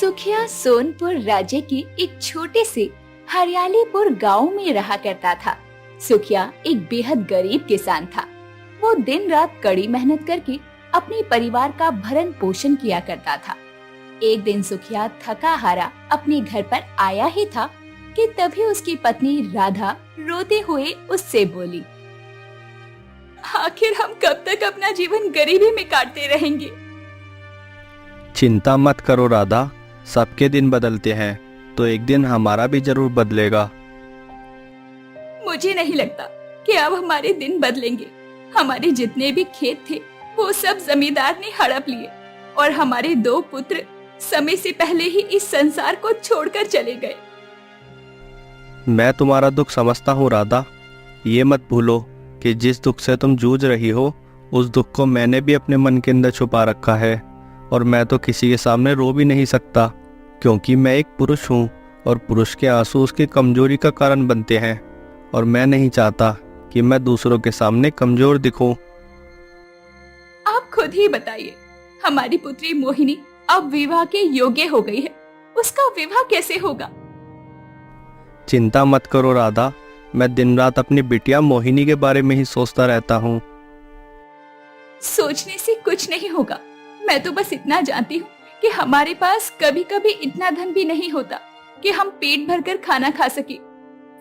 सुखिया सोनपुर राज्य की एक छोटे से हरियालीपुर गांव में रहा करता था। सुखिया एक बेहद गरीब किसान था। वो दिन रात कड़ी मेहनत करके अपने परिवार का भरण पोषण किया करता था। एक दिन सुखिया थका हारा अपने घर पर आया ही था कि तभी उसकी पत्नी राधा रोते हुए उससे बोली, आखिर हम कब तक अपना जीवन गरीबी में काटते रहेंगे? चिंता मत करो राधा, सबके दिन बदलते हैं तो एक दिन हमारा भी जरूर बदलेगा। मुझे नहीं लगता कि अब हमारे दिन बदलेंगे। हमारे जितने भी खेत थे वो सब जमींदार ने हड़प लिए और हमारे 2 पुत्र समय से पहले ही इस संसार को छोड़कर चले गए। मैं तुम्हारा दुख समझता हूँ राधा। ये मत भूलो कि जिस दुख से तुम जूझ रही हो उस दुख को मैंने भी अपने मन के अंदर छुपा रखा है और मैं तो किसी के सामने रो भी नहीं सकता, क्योंकि मैं एक पुरुष हूँ और पुरुष के आंसू उसकी कमजोरी का कारण बनते हैं और मैं नहीं चाहता कि मैं दूसरों के सामने कमजोर दिखूं। आप खुद ही बताइए, हमारी पुत्री मोहिनी अब विवाह के योग्य हो गई है, उसका विवाह कैसे होगा? चिंता मत करो राधा, मैं दिन रात अपनी बिटिया मोहिनी के बारे में ही सोचता रहता हूँ। सोचने से कुछ नहीं होगा। मैं तो बस इतना जानती हूँ कि हमारे पास कभी कभी इतना धन भी नहीं होता कि हम पेट भरकर खाना खा सके।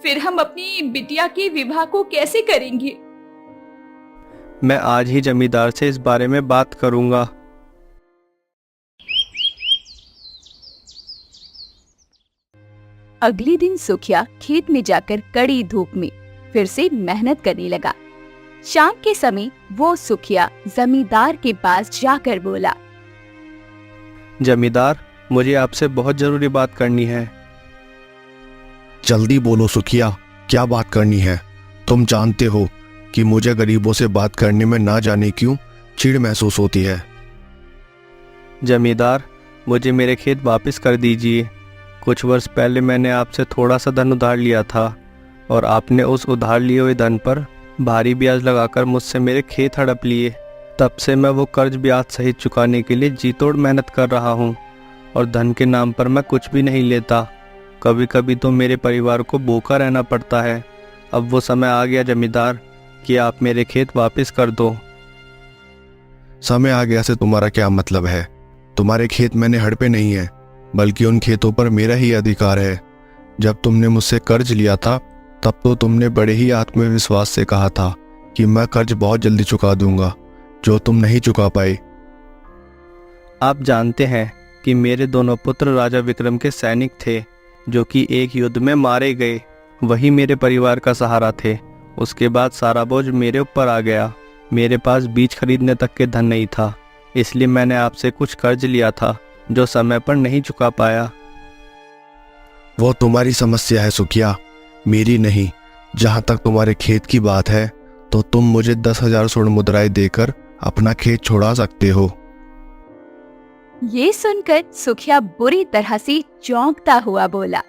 फिर हम अपनी बिटिया के विवाह को कैसे करेंगे? मैं आज ही जमींदार से इस बारे में बात करूंगा। अगले दिन सुखिया खेत में जाकर कड़ी धूप में फिर से मेहनत करने लगा। शाम के समय वो सुखिया जमींदार के पास जाकर बोला, जमींदार, मुझे आपसे बहुत जरूरी बात करनी है। जल्दी बोलो सुखिया, क्या बात करनी है? तुम जानते हो कि मुझे गरीबों से बात करने में ना जाने क्यों चिढ़ महसूस होती है। जमींदार, मुझे मेरे खेत वापस कर दीजिए। कुछ वर्ष पहले मैंने आपसे थोड़ा सा धन उधार लिया था और आपने उस उधार लिए हुए धन पर भारी ब्याज लगाकर मुझसे मेरे खेत हड़प लिए। तब से मैं वो कर्ज ब्याज सहित चुकाने के लिए जी तोड़ मेहनत कर रहा हूँ और धन के नाम पर मैं कुछ भी नहीं लेता। कभी कभी तो मेरे परिवार को भूखा रहना पड़ता है। अब वो समय आ गया जमींदार कि आप मेरे खेत वापस कर दो। समय आ गया से तुम्हारा क्या मतलब है? तुम्हारे खेत मैंने हड़पे नहीं है, बल्कि उन खेतों पर मेरा ही अधिकार है। जब तुमने मुझसे कर्ज लिया था तब तो तुमने बड़े ही आत्मविश्वास से कहा था कि मैं कर्ज बहुत जल्दी चुका दूंगा, जो तुम नहीं चुका पाए। आप जानते हैं कि मेरे दोनों पुत्र राजा विक्रम के सैनिक थे, जो कि एक युद्ध में मारे गए। वही मेरे परिवार का सहारा थे। उसके बाद सारा बोझ मेरे ऊपर आ गया। मेरे पास बीज खरीदने तक के धन नहीं था, इसलिए मैंने आपसे कुछ कर्ज लिया था जो समय पर नहीं चुका पाया। वो तुम्हारी समस्या है सुखिया, मेरी नहीं। जहां तक तुम्हारे खेत की बात है तो तुम मुझे 10,000 स्वर्ण मुद्राएं देकर अपना खेत छोड़ा सकते हो। ये सुनकर सुखिया बुरी तरह से चौंकता हुआ बोला,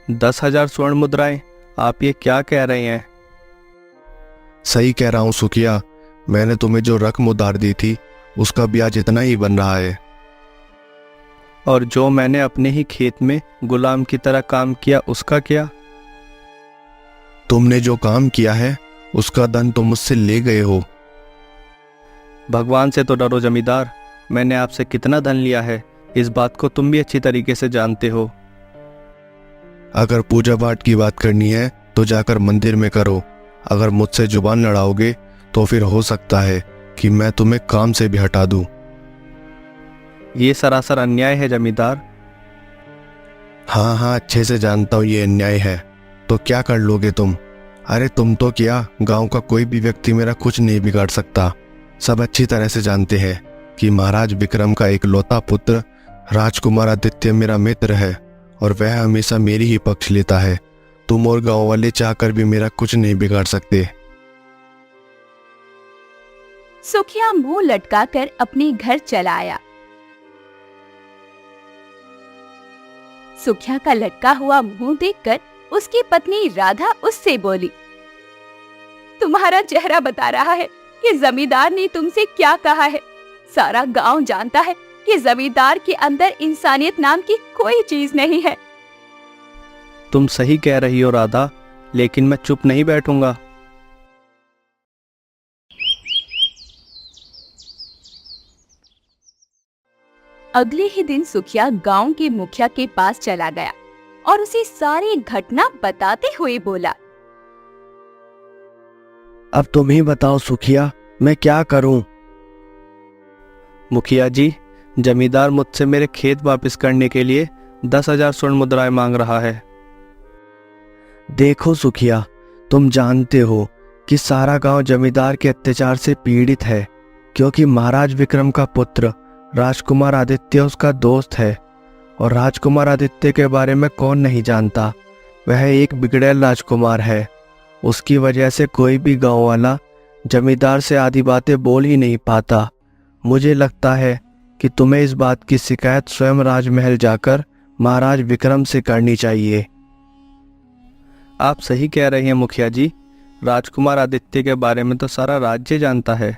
10,000 स्वर्ण मुद्राएं? आप ये क्या कह रहे हैं? सही कह रहा हूं सुखिया, मैंने तुम्हें जो रकम उधार दी थी उसका ब्याज इतना ही बन रहा है। और जो मैंने अपने ही खेत में गुलाम की तरह काम किया उसका क्या? तुमने जो काम किया है उसका धन तुम मुझसे ले गए हो। भगवान से तो डरो जमींदार, मैंने आपसे कितना धन लिया है इस बात को तुम भी अच्छी तरीके से जानते हो। अगर पूजा पाठ की बात करनी है तो जाकर मंदिर में करो। अगर मुझसे जुबान लड़ाओगे तो फिर हो सकता है कि मैं तुम्हें काम से भी हटा दूं। ये सरासर अन्याय है जमींदार। हाँ, अच्छे से जानता हूँ ये अन्याय है। तो क्या कर लोगे तुम? अरे तुम तो क्या, गांव का कोई भी व्यक्ति मेरा कुछ नहीं बिगाड़ सकता। सब अच्छी तरह से जानते हैं कि महाराज विक्रम का इकलौता पुत्र राजकुमार आदित्य मेरा मित्र है और वह हमेशा मेरी ही पक्ष लेता है। तुम और गांव वाले चाहकर भी मेरा कुछ नहीं बिगाड़ सकते। सुखिया मुंह लटकाकर अपने घर चला आया। सुखिया का लटका हुआ मुंह देखकर उसकी पत्नी राधा उससे बोली, तुम्हारा चेहरा बता रहा है कि जमींदार ने तुमसे क्या कहा है। सारा गांव जानता है कि जमींदार के अंदर इंसानियत नाम की कोई चीज नहीं है। तुम सही कह रही हो राधा, लेकिन मैं चुप नहीं बैठूंगा। अगले ही दिन सुखिया गांव के मुखिया के पास चला गया और उसे सारी घटना बताते हुए बोला। अब तुम ही बताओ सुखिया, मैं क्या करूं? मुखिया जी, जमींदार मुझसे मेरे खेत वापस करने के लिए 10,000 स्वर्ण मुद्राएं मांग रहा है। देखो सुखिया, तुम जानते हो कि सारा गांव जमींदार के अत्याचार से पीड़ित है, क्योंकि महाराज विक्रम का पुत्र राजकुमार आदित्य उसका दोस्त है। और राजकुमार आदित्य के बारे में कौन नहीं जानता, वह एक बिगड़ैल राजकुमार है। उसकी वजह से कोई भी गांव वाला जमींदार से आधी बातें बोल ही नहीं पाता। मुझे लगता है कि तुम्हें इस बात की शिकायत स्वयं राजमहल जाकर महाराज विक्रम से करनी चाहिए। आप सही कह रहे हैं मुखिया जी, राजकुमार आदित्य के बारे में तो सारा राज्य जानता है।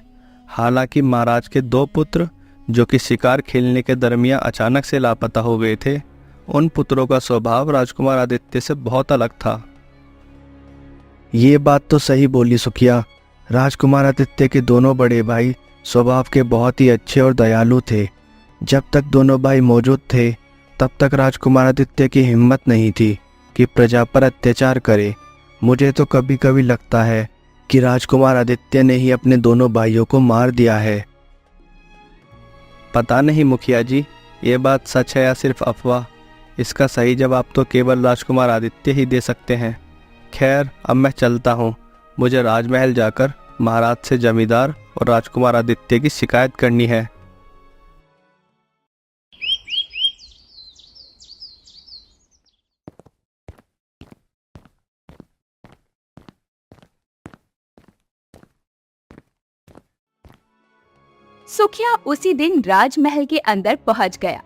हालांकि महाराज के 2 पुत्र जो कि शिकार खेलने के दरमियान अचानक से लापता हो गए थे, उन पुत्रों का स्वभाव राजकुमार आदित्य से बहुत अलग था। ये बात तो सही बोली सुखिया। राजकुमार आदित्य के दोनों बड़े भाई स्वभाव के बहुत ही अच्छे और दयालु थे। जब तक दोनों भाई मौजूद थे, तब तक राजकुमार आदित्य की हिम्मत नहीं थी कि प्रजा पर अत्याचार करे। मुझे तो कभी कभी लगता है कि राजकुमार आदित्य ने ही अपने दोनों भाइयों को मार दिया है। पता नहीं मुखिया जी, ये बात सच है या सिर्फ अफवाह। इसका सही जवाब तो केवल राजकुमार आदित्य ही दे सकते हैं। खैर, अब मैं चलता हूँ। मुझे राजमहल जाकर महाराज से जमींदार और राजकुमार आदित्य की शिकायत करनी है। सुखिया उसी दिन राजमहल के अंदर पहुंच गया।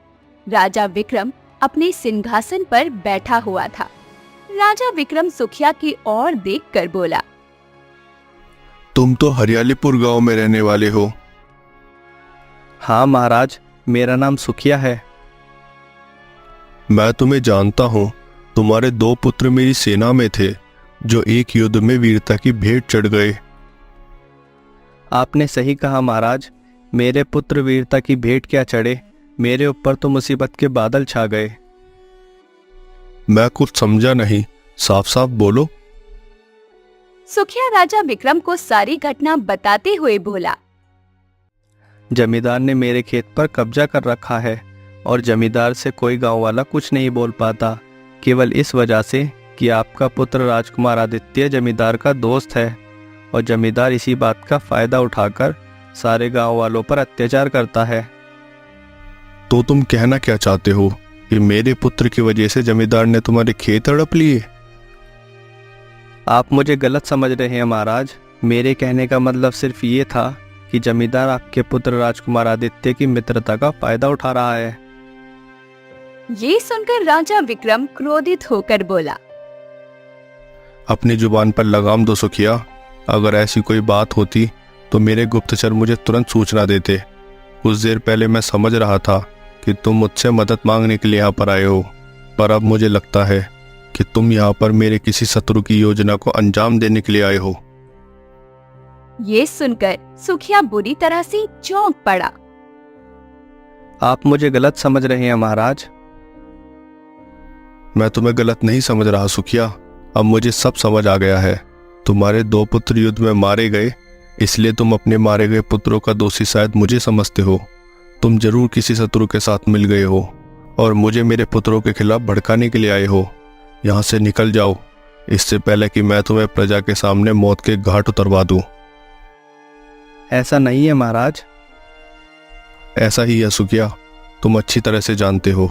राजा विक्रम अपने सिंहासन पर बैठा हुआ था। राजा विक्रम सुखिया की ओर देखकर बोला। तुम तो हरियालीपुर गांव में रहने वाले हो। हाँ महाराज, मेरा नाम सुखिया है। मैं तुम्हें जानता हूँ। तुम्हारे 2 पुत्र मेरी सेना में थे, जो एक युद्ध में वीरता की भेंट चढ़ गए। आपने सही कहा महाराज, मेरे पुत्र वीरता की भेंट क्या चढ़े, मेरे ऊपर तो मुसीबत के बादल छा गए। मैं कुछ समझा नहीं, साफ साफ बोलो। सुखिया राजा विक्रम को सारी घटना बताते हुए बोला। जमींदार ने मेरे खेत पर कब्जा कर रखा है और जमींदार से कोई गांव वाला कुछ नहीं बोल पाता, केवल इस वजह से कि आपका पुत्र राजकुमार आदित्य जमींदार का दोस्त है और जमींदार इसी बात का फायदा उठाकर सारे गांव वालों पर अत्याचार करता है। तो तुम कहना क्या चाहते हो कि मेरे पुत्र की वजह से जमींदार ने तुम्हारे खेत हड़प लिए? आप मुझे गलत समझ रहे हैं महाराज। मेरे कहने का मतलब सिर्फ ये था कि जमींदार आपके पुत्र राजकुमार आदित्य की मित्रता का फायदा उठा रहा है। ये सुनकर राजा विक्रम क्रोधित होकर बोला। अपनी जुबान पर लगाम दो सुखिया। अगर ऐसी कोई बात होती तो मेरे गुप्तचर मुझे तुरंत सूचना देते। कुछ देर पहले मैं समझ रहा था कि तुम मुझसे मदद मांगने के लिए यहाँ पर आए हो, पर अब मुझे लगता है कि तुम यहाँ पर मेरे किसी शत्रु की योजना को अंजाम देने के लिए आए हो। ये सुनकर सुखिया बुरी तरह से चौंक पड़ा। आप मुझे गलत समझ रहे हैं महाराज। मैं तुम्हें गलत नहीं समझ रहा सुखिया। अब मुझे सब समझ आ गया है। तुम्हारे 2 पुत्र युद्ध में मारे गए, इसलिए तुम अपने मारे गए पुत्रों का दोषी शायद मुझे समझते हो। तुम जरूर किसी शत्रु के साथ मिल गए हो और मुझे मेरे पुत्रों के खिलाफ भड़काने के लिए आए हो। यहाँ से निकल जाओ, इससे पहले कि मैं तुम्हें प्रजा के सामने मौत के घाट उतरवा दूं। ऐसा नहीं है महाराज। ऐसा ही है सुखिया। तुम अच्छी तरह से जानते हो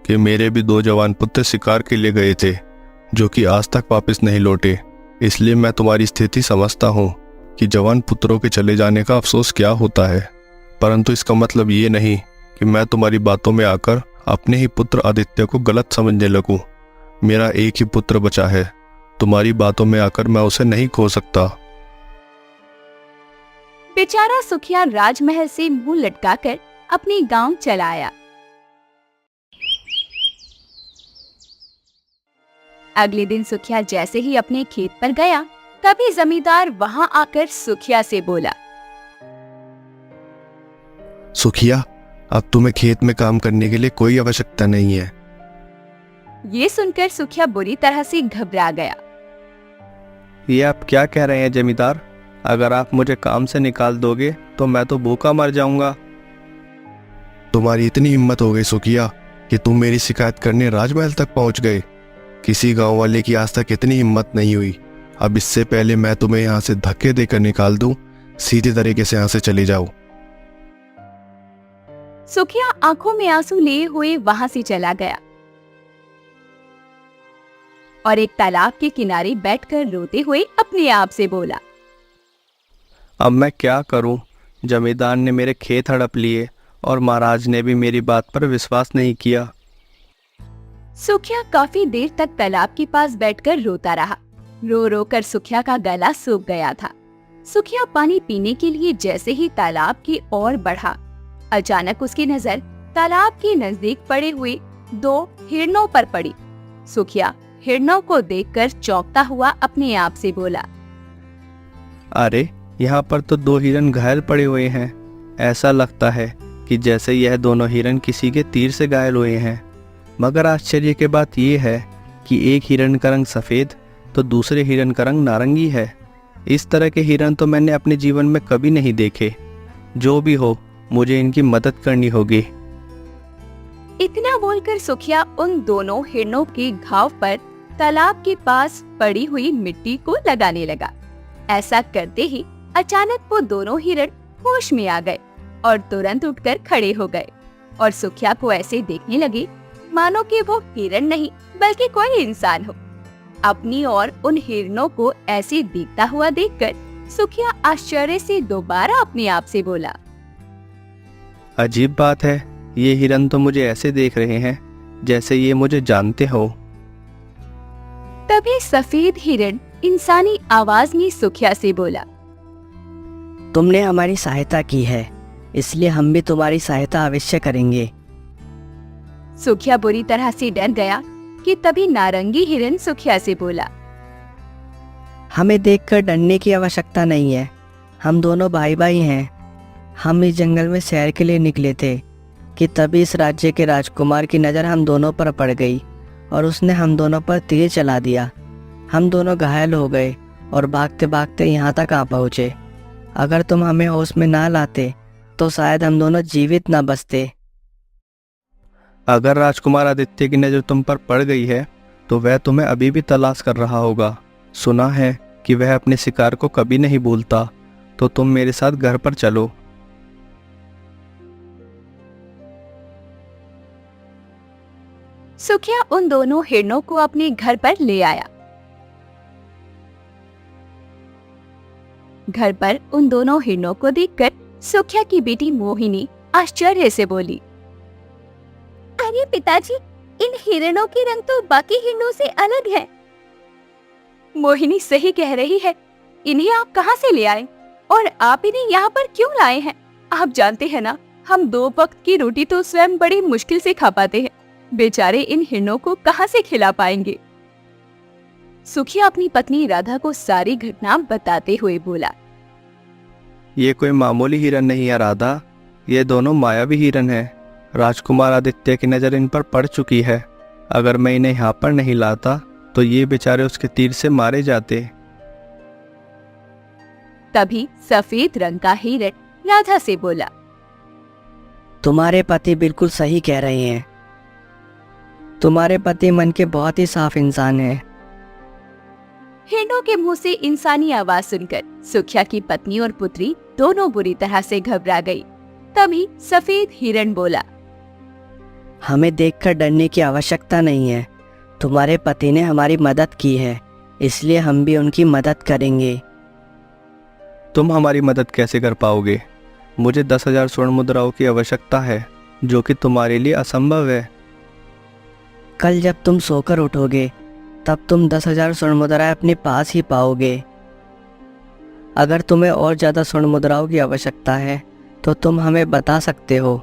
कि मेरे भी 2 जवान पुत्र शिकार के लिए गए थे, जो कि आज तक वापस नहीं लौटे। इसलिए मैं तुम्हारी स्थिति समझता हूँ कि जवान पुत्रों के चले जाने का अफसोस क्या होता है, परंतु इसका मतलब ये नहीं कि मैं तुम्हारी बातों में आकर अपने ही पुत्र आदित्य को गलत समझने लगूं। मेरा एक ही पुत्र बचा है। तुम्हारी बातों में आकर मैं उसे नहीं खो सकता। बेचारा सुखिया राजमहल से मुंह लटकाकर अपने गांव चला आया। अगले दिन सुखिया जैसे ही अपने खेत पर गया, तभी जमींदार वहां आकर सुखिया से बोला, सुखिया, अब तुम्हें खेत में काम करने के लिए कोई आवश्यकता नहीं है। ये सुनकर सुखिया बुरी तरह से घबरा गया। ये आप क्या कह रहे हैं जमींदार? अगर आप मुझे काम से निकाल दोगे तो मैं तो भूखा मर जाऊंगा। तुम्हारी इतनी हिम्मत हो गई सुखिया कि तुम मेरी शिकायत करने राजमहल तक पहुंच गए। किसी गांव वाले की आज तक इतनी हिम्मत नहीं हुई। अब इससे पहले मैं तुम्हें यहाँ से धक्के देकर निकाल दूं, सीधे तरीके से यहाँ से चले जाओ। सुखिया आंखों में आंसू लिए हुए वहां से चला गया और एक तालाब के किनारे बैठकर रोते हुए अपने आप से बोला, अब मैं क्या करूं? जमींदार ने मेरे खेत हड़प लिए और महाराज ने भी मेरी बात पर विश्वास नहीं किया। सुखिया काफी देर तक तालाब के पास बैठकर रोता रहा। रो रो कर सुखिया का गला सूख गया था। सुखिया पानी पीने के लिए जैसे ही तालाब की ओर बढ़ा, अचानक उसकी नजर तालाब के नजदीक पड़े हुए 2 हिरणों पर पड़ी। सुखिया हिरणों को देखकर चौंकता हुआ अपने आप से बोला, अरे, यहाँ पर तो 2 हिरन घायल पड़े हुए हैं। ऐसा लगता है कि जैसे यह दोनों हिरन किसी के तीर से घायल हुए हैं। मगर आश्चर्य की बात यह है कि एक हिरन का रंग सफेद तो दूसरे हिरन का रंग नारंगी है। इस तरह के हिरन तो मैंने अपने जीवन में कभी नहीं देखे। जो भी हो, मुझे इनकी मदद करनी होगी। इतना बोलकर सुखिया उन दोनों हिरणों के घाव पर तालाब के पास पड़ी हुई मिट्टी को लगाने लगा। ऐसा करते ही अचानक वो दोनों हिरण होश में आ गए और तुरंत उठकर खड़े हो गए और सुखिया को ऐसे देखने लगे मानो कि वो हिरण नहीं बल्कि कोई इंसान हो। अपनी और उन हिरणों को ऐसे देखता हुआ देखकर सुखिया आश्चर्य से दोबारा अपने आप से बोला, अजीब बात है, ये हिरन तो मुझे ऐसे देख रहे हैं जैसे ये मुझे जानते हो। तभी सफेद हिरण इंसानी आवाज में सुखिया से बोला, तुमने हमारी सहायता की है, इसलिए हम भी तुम्हारी सहायता अवश्य करेंगे। सुखिया बुरी तरह से डर गया कि तभी नारंगी हिरण सुखिया से बोला, हमें देखकर डरने की आवश्यकता नहीं है। हम दोनों भाई भाई हैं। हम इस जंगल में सैर के लिए निकले थे कि तभी इस राज्य के राजकुमार की नज़र हम दोनों पर पड़ गई और उसने हम दोनों पर तीर चला दिया। हम दोनों घायल हो गए और भागते भागते यहाँ तक आ पहुँचे। अगर तुम हमें होश में ना लाते तो शायद हम दोनों जीवित ना बचते। अगर राजकुमार आदित्य की नज़र तुम पर पड़ गई है तो वह तुम्हें अभी भी तलाश कर रहा होगा। सुना है कि वह अपने शिकार को कभी नहीं भूलता। तो तुम मेरे साथ घर पर चलो। सुखिया उन दोनों हिरणों को अपने घर पर ले आया। घर पर उन दोनों हिरणों को देखकर सुखिया की बेटी मोहिनी आश्चर्य से बोली, अरे पिताजी, इन हिरणों के रंग तो बाकी हिरणों से अलग है। मोहिनी सही कह रही है, इन्हें आप कहाँ से ले आए और आप इन्हें यहाँ पर क्यों लाए हैं? आप जानते हैं ना, हम 2 वक्त की रोटी तो स्वयं बड़ी मुश्किल से खा पाते हैं। बेचारे इन हिरणों को कहाँ से खिला पाएंगे? सुखिया अपनी पत्नी राधा को सारी घटना बताते हुए बोला, ये कोई मामूली हिरन नहीं है राधा, ये दोनों मायावी हिरन हैं। राजकुमार आदित्य की नज़र इन पर पड़ चुकी है। अगर मैं इन्हें यहाँ पर नहीं लाता तो ये बेचारे उसके तीर से मारे जाते। तभी सफेद रंग का हिरण राधा से बोला, तुम्हारे पति बिल्कुल सही कह रहे हैं। तुम्हारे पति मन के बहुत ही साफ इंसान हैं। हिरणों के मुंह से इंसानी आवाज सुनकर सुखिया की पत्नी और पुत्री दोनों बुरी तरह से घबरा गई। तभी सफेद हिरण बोला, हमें देखकर डरने की आवश्यकता नहीं है। तुम्हारे पति ने हमारी मदद की है, इसलिए हम भी उनकी मदद करेंगे। तुम हमारी मदद कैसे कर पाओगे? मुझे 10,000 स्वर्ण मुद्राओं की आवश्यकता है, जो कि तुम्हारे लिए असंभव है। कल जब तुम सोकर उठोगे तब तुम 10,000 स्वर्ण मुद्राएं अपने पास ही पाओगे। अगर तुम्हें और ज़्यादा स्वर्ण मुद्राओं की आवश्यकता है तो तुम हमें बता सकते हो।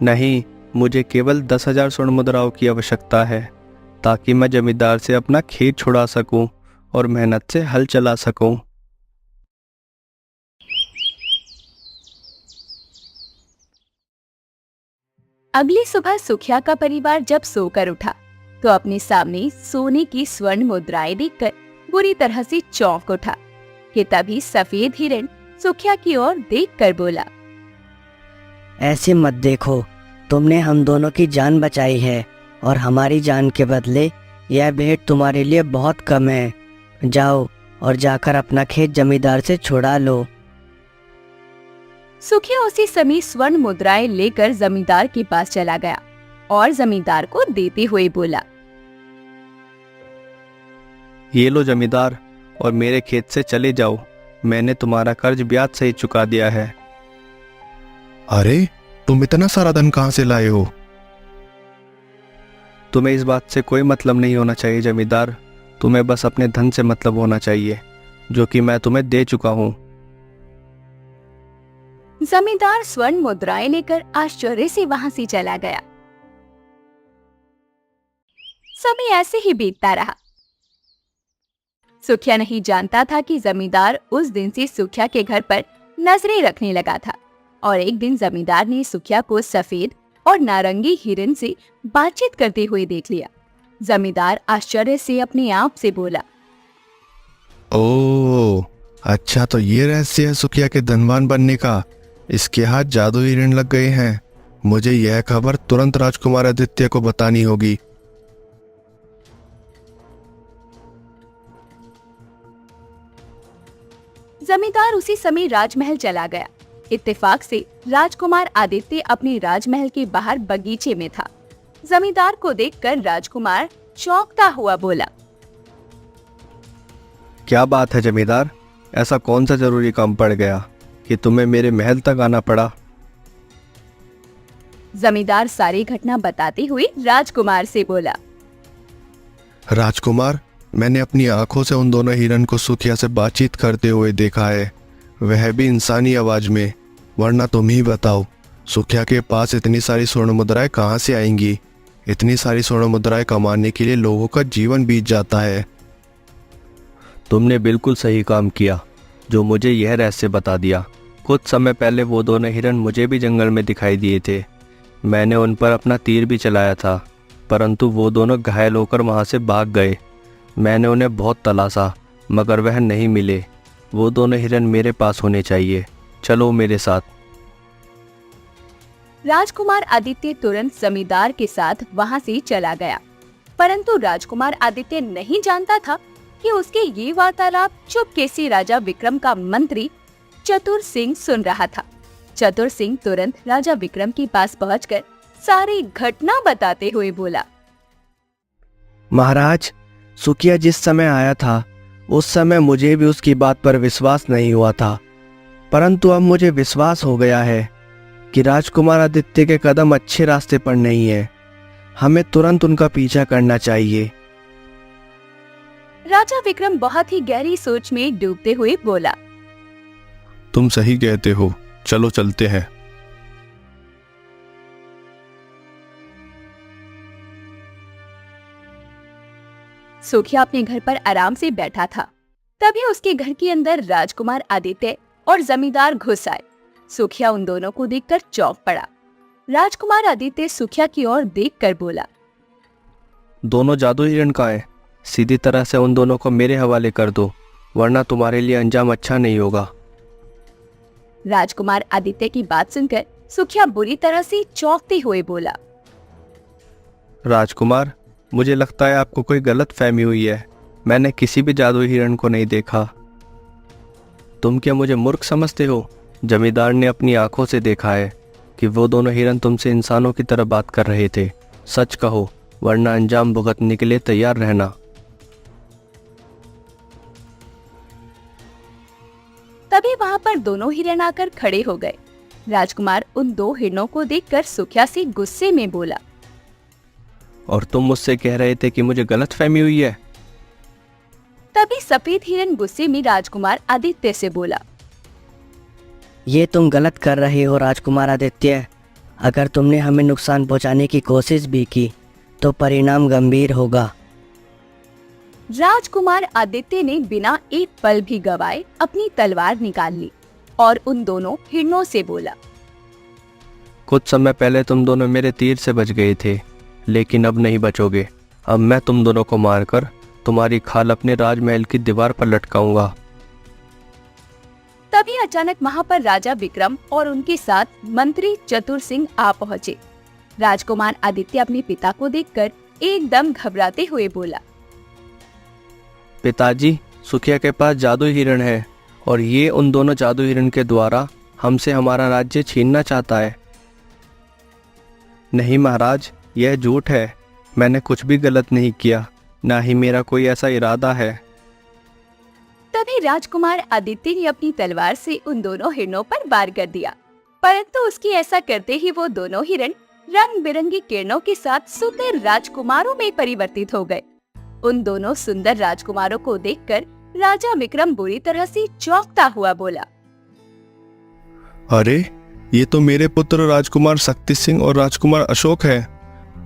नहीं, मुझे केवल 10,000 स्वर्ण मुद्राओं की आवश्यकता है ताकि मैं जमींदार से अपना खेत छुड़ा सकूं और मेहनत से हल चला सकूं। अगली सुबह सुखिया का परिवार जब सोकर उठा तो अपने सामने सोने की स्वर्ण मुद्राएं देखकर बुरी तरह से चौंक उठा कि तभी सफेद हिरण सुखिया की ओर देखकर बोला, ऐसे मत देखो, तुमने हम दोनों की जान बचाई है और हमारी जान के बदले यह भेंट तुम्हारे लिए बहुत कम है। जाओ और जाकर अपना खेत जमींदार से छुड़ा लो। सुखिया उसी समय स्वर्ण मुद्राएं लेकर जमींदार के पास चला गया और जमींदार को देते हुए बोला, ये लो जमींदार, और मेरे खेत से चले जाओ। मैंने तुम्हारा कर्ज ब्याज सहित चुका दिया है। अरे तुम इतना सारा धन कहाँ से लाए हो? तुम्हें इस बात से कोई मतलब नहीं होना चाहिए जमींदार। तुम्हें बस अपने धन से मतलब होना चाहिए जो कि मैं तुम्हें दे चुका हूँ। जमींदार स्वर्ण मुद्राएं लेकर आश्चर्य से वहां से चला गया। समय ऐसे ही बीतता रहा। सुखिया नहीं जानता था कि जमींदार उस दिन से सुखिया के घर पर नजरें रखने लगा था और एक दिन जमींदार ने सुखिया को सफेद और नारंगी हिरन से बातचीत करते हुए देख लिया। जमींदार आश्चर्य से अपने आप से बोला, ओह, अच्छा तो ये रहस्य है सुखिया के धनवान बनने का। इसके हाथ जादुई ऋण लग गए हैं। मुझे यह खबर तुरंत राजकुमार आदित्य को बतानी होगी। जमींदार उसी समय राजमहल चला गया। इत्तेफाक से राजकुमार आदित्य अपने राजमहल के बाहर बगीचे में था। जमींदार को देखकर राजकुमार चौंकता हुआ बोला, क्या बात है जमींदार, ऐसा कौन सा जरूरी काम पड़ गया कि तुम्हें मेरे महल तक आना पड़ा? जमींदार सारी घटना बताते हुए राजकुमार से बोला, राजकुमार, मैंने अपनी आंखों से उन दोनों हिरन को सुखिया से बातचीत करते हुए देखा है, वह भी इंसानी आवाज में। वरना तुम ही बताओ, सुखिया के पास इतनी सारी स्वर्ण मुद्राएं कहाँ से आएंगी? इतनी सारी स्वर्ण मुद्राएं कमाने के लिए लोगों का जीवन बीत जाता है। तुमने बिल्कुल सही काम किया जो मुझे यह रहस्य बता दिया। कुछ समय पहले वो दोनों हिरन मुझे भी जंगल में दिखाई दिए थे। मैंने उन पर अपना तीर भी चलाया था, परंतु वो दोनों घायल होकर वहां से भाग गए। मैंने उन्हें बहुत तलाशा मगर वह नहीं मिले। वो दोनों हिरन मेरे पास होने चाहिए। चलो मेरे साथ। राजकुमार आदित्य तुरंत जमींदार के साथ वहां से चला गया, परंतु राजकुमार आदित्य नहीं जानता था कि उसके ये वार्तालाप चुपके से राजा विक्रम का मंत्री चतुर सिंह सुन रहा था। चतुर सिंह तुरंत राजा विक्रम के पास पहुंचकर सारी घटना बताते हुए बोला, महाराज, सुखिया जिस समय आया था उस समय मुझे भी उसकी बात पर विश्वास नहीं हुआ था, परंतु अब मुझे विश्वास हो गया है कि राजकुमार आदित्य के कदम अच्छे रास्ते पर नहीं है। हमें तुरंत उनका पीछा करना चाहिए। राजा विक्रम बहुत ही गहरी सोच में डूबते हुए बोला, तुम सही कहते हो, चलो चलते हैं। सुखिया अपने घर पर आराम से बैठा था। तभी उसके घर के अंदर राजकुमार आदित्य और जमींदार घुस आए। सुखिया उन दोनों को देखकर चौंक पड़ा। राजकुमार आदित्य सुखिया की ओर देखकर बोला, दोनों जादुई हिरन कहाँ हैं? सीधी तरह से उन दोनों को मेरे हवाले कर दो, वरना तुम्हारे लिए अंजाम अच्छा नहीं होगा। राजकुमार आदित्य की बात सुनकर सुखिया बुरी तरह से चौंकते हुए बोला, राजकुमार, मुझे लगता है आपको कोई गलत फहमी हुई है। मैंने किसी भी जादुई हिरण को नहीं देखा। तुम क्या मुझे मूर्ख समझते हो? जमींदार ने अपनी आंखों से देखा है कि वो दोनों हिरन तुमसे इंसानों की तरह बात कर रहे थे। सच कहो, वरना अंजाम भुगतने के लिए तैयार रहना। तभी वहाँ पर दोनों हिरण आकर खड़े हो गए। राजकुमार उन दो हिरणों को देखकर सुखिया से गुस्से में बोला, और तुम मुझसे कह रहे थे कि मुझे गलत फहमी हुई है। तभी सफेद हिरण गुस्से में राजकुमार आदित्य से बोला, ये तुम गलत कर रहे हो राजकुमार आदित्य। अगर तुमने हमें नुकसान पहुंचाने की कोशिश भी की तो परिणाम गंभीर होगा। राजकुमार आदित्य ने बिना एक पल भी गवाए अपनी तलवार निकाल ली और उन दोनों हिरणों से बोला, कुछ समय पहले तुम दोनों मेरे तीर से बच गए थे, लेकिन अब नहीं बचोगे। अब मैं तुम दोनों को मारकर तुम्हारी खाल अपने राजमहल की दीवार पर लटकाऊंगा। तभी अचानक वहाँ पर राजा विक्रम और उनके साथ मंत्री चतुर सिंह आ पहुँचे। राजकुमार आदित्य अपने पिता को देखकर एकदम घबराते हुए बोला, पिताजी, सुखिया के पास जादू हिरण है और ये उन दोनों जादू हिरण के द्वारा हमसे हमारा राज्य छीनना चाहता है। नहीं महाराज, यह झूठ है। मैंने कुछ भी गलत नहीं किया, ना ही मेरा कोई ऐसा इरादा है। तभी राजकुमार आदित्य ने अपनी तलवार से उन दोनों हिरणों पर वार कर दिया, परंतु उसके ऐसा करते ही वो दोनों हिरण रंग बिरंगी किरणों के साथ सुंदर राजकुमारों में परिवर्तित हो गए। उन दोनों सुंदर राजकुमारों को देखकर राजा विक्रम बुरी तरह से चौंकता हुआ बोला, अरे, ये तो मेरे पुत्र राजकुमार शक्ति सिंह और राजकुमार अशोक है,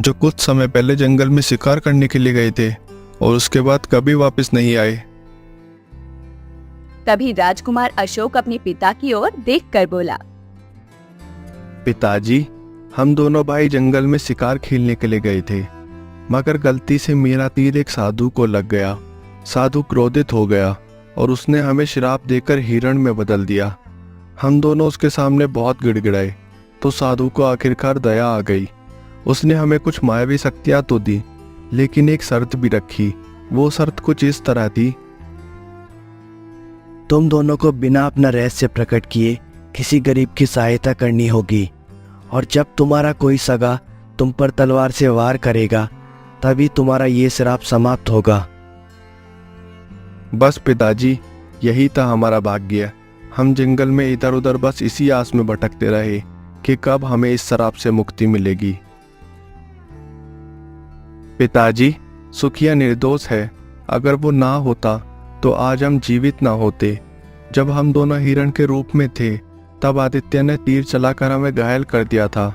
जो कुछ समय पहले जंगल में शिकार करने के लिए गए थे और उसके बाद कभी वापस नहीं आए। तभी राजकुमार अशोक अपने पिता की ओर देखकर बोला, पिताजी, हम दोनों भाई जंगल में शिकार खेलने के लिए गए थे, मगर गलती से मेरा तीर एक साधु को लग गया। साधु क्रोधित हो गया और उसने हमें श्राप देकर हिरण में बदल दिया। हम दोनों उसके सामने बहुत गिड़गिड़ाए तो साधु को आखिरकार दया आ गई। उसने हमें कुछ मायावी शक्तियां तो दी, लेकिन एक शर्त भी रखी। वो शर्त कुछ इस तरह थी, तुम दोनों को बिना अपना रहस्य प्रकट किए किसी गरीब की सहायता करनी होगी, और जब तुम्हारा कोई सगा तुम पर तलवार से वार करेगा तभी तुम्हारा ये श्राप समाप्त होगा। बस पिताजी, यही था हमारा भाग्य। हम जंगल में इधर उधर बस इसी आस में भटकते रहे कि कब हमें इस श्राप से मुक्ति मिलेगी। पिताजी, सुखिया निर्दोष है। अगर वो ना होता तो आज हम जीवित ना होते। जब हम दोनों हिरण के रूप में थे तब आदित्य ने तीर चलाकर हमें घायल कर दिया था।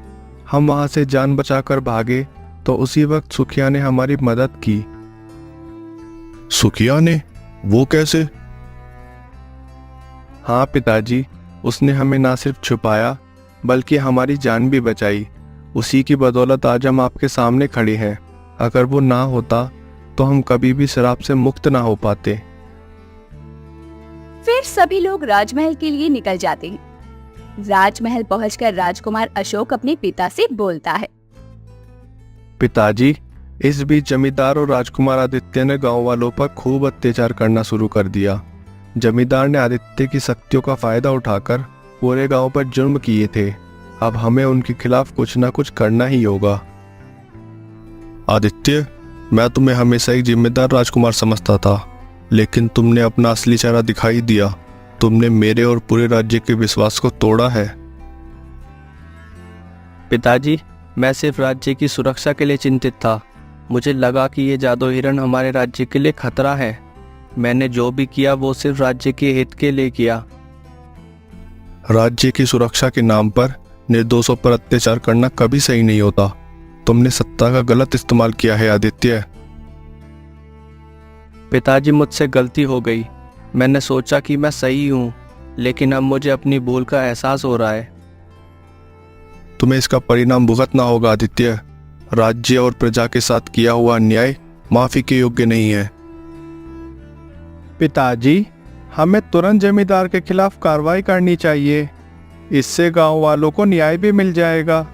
हम वहां से जान बचाकर भागे तो उसी वक्त सुखिया ने हमारी मदद की। सुखिया ने? वो कैसे? हाँ पिताजी, उसने हमें ना सिर्फ छुपाया बल्कि हमारी जान भी बचाई। उसी की बदौलत आज हम आपके सामने खड़े हैं। अगर वो ना होता तो हम कभी भी श्राप से मुक्त ना हो पाते। फिर सभी लोग राजमहल के लिए निकल जाते हैं। राजमहल पहुंचकर राजकुमार अशोक अपने पिता से बोलता है, पिताजी, इस बीच जमींदार और राजकुमार आदित्य ने गांव वालों पर खूब अत्याचार करना शुरू कर दिया। जमींदार ने आदित्य की शक्तियों का फायदा उठाकर पूरे गांव पर जुर्म किए थे। अब हमें उनके खिलाफ कुछ ना कुछ करना ही होगा। आदित्य, मैं तुम्हें हमेशा एक जिम्मेदार राजकुमार समझता था, लेकिन तुमने अपना असली चेहरा दिखाई दिया। तुमने मेरे और पूरे राज्य के विश्वास को तोड़ा है। पिताजी, मैं सिर्फ राज्य की सुरक्षा के लिए चिंतित था। मुझे लगा कि ये जादू हिरण हमारे राज्य के लिए खतरा है। मैंने जो भी किया वो सिर्फ राज्य के हित के लिए किया। राज्य की सुरक्षा के नाम पर निर्दोषों पर अत्याचार करना कभी सही नहीं होता। तुमने सत्ता का गलत इस्तेमाल किया है आदित्य। पिताजी, मुझसे गलती हो गई। मैंने सोचा कि मैं सही हूँ, लेकिन अब मुझे अपनी भूल का एहसास हो रहा है। तुम्हें इसका परिणाम भुगतना होगा आदित्य। राज्य और प्रजा के साथ किया हुआ अन्याय माफी के योग्य नहीं है। पिताजी, हमें तुरंत जमींदार के खिलाफ कार्रवाई करनी चाहिए। इससे गांव वालों को न्याय भी मिल जाएगा।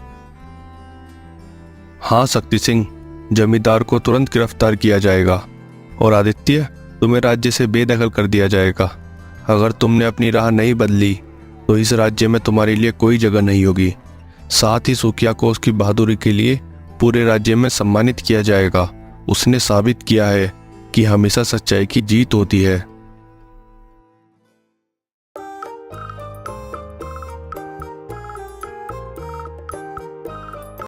हाँ शक्ति सिंह, जमींदार को तुरंत गिरफ्तार किया जाएगा और आदित्य, तुम्हें राज्य से बेदखल कर दिया जाएगा। अगर तुमने अपनी राह नहीं बदली तो इस राज्य में तुम्हारे लिए कोई जगह नहीं होगी। साथ ही सुखिया को उसकी बहादुरी के लिए पूरे राज्य में सम्मानित किया जाएगा। उसने साबित किया है कि हमेशा सच्चाई की जीत होती है।